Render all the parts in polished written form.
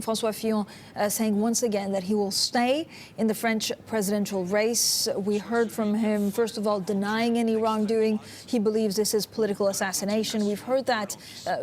Francois Fillon saying once again that he will stay in the French presidential race. We heard from him, first of all, denying any wrongdoing. He believes this is political assassination. We've heard that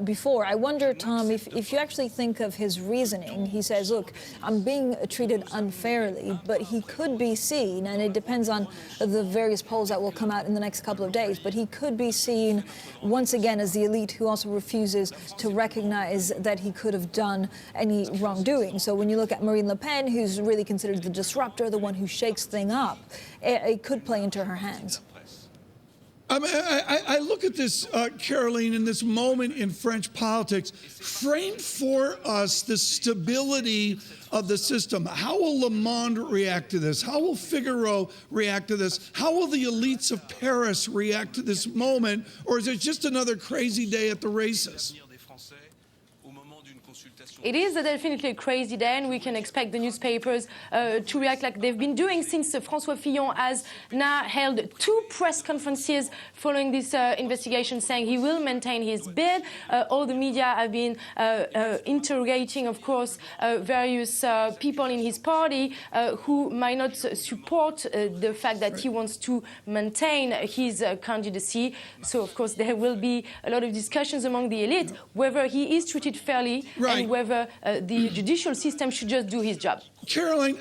before. I wonder, Tom, if you actually think of his reasoning. He says, look, I'm being treated unfairly, but he could be seen, and it depends on the various polls that will come out in the next couple of days, but he could be seen once again as the elite who also refuses to recognize that he could have done any wrongdoing. So when you look at Marine Le Pen, who's really considered the disruptor, the one who shakes things up, it could play into her hands. I look at this, Caroline, in this moment in French politics, frame for us the stability of the system. How will Le Monde react to this? How will Figaro react to this? How will the elites of Paris react to this moment? Or is it just another crazy day at the races? It is definitely a crazy day, and we can expect the newspapers to react like they've been doing since Francois Fillon has now held 2 press conferences following this investigation, saying he will maintain his bid. All the media have been interrogating, of course, various people in his party who might not support the fact that he wants to maintain his candidacy. So, of course, there will be a lot of discussions among the elite whether he is treated fairly and whether the judicial system should just do his job. Caroline,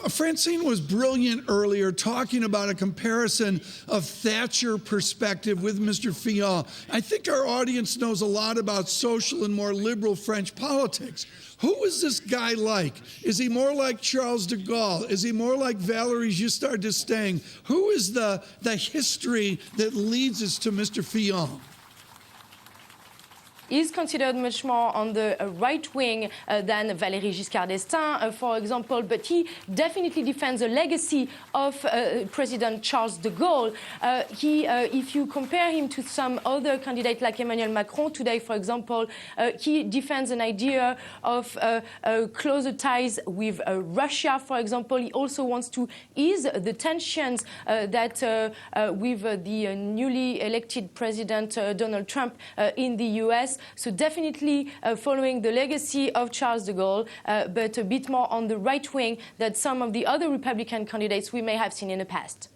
Francine was brilliant earlier talking about a comparison of Thatcher perspective with Mr. Fillon. I think our audience knows a lot about social and more liberal French politics. Who is this guy like? Is he more like Charles de Gaulle? Is he more like Valéry Giscard d'Estaing? Who is the history that leads us to Mr. Fillon? Is considered much more on the right wing than Valéry Giscard d'Estaing, for example, but he definitely defends the legacy of President Charles de Gaulle. If you compare him to some other candidate like Emmanuel Macron today, for example, he defends an idea of closer ties with Russia, for example. He also wants to ease the tensions that with the newly elected President Donald Trump in the US. So definitely following the legacy of Charles de Gaulle, but a bit more on the right wing than some of the other Republican candidates we may have seen in the past.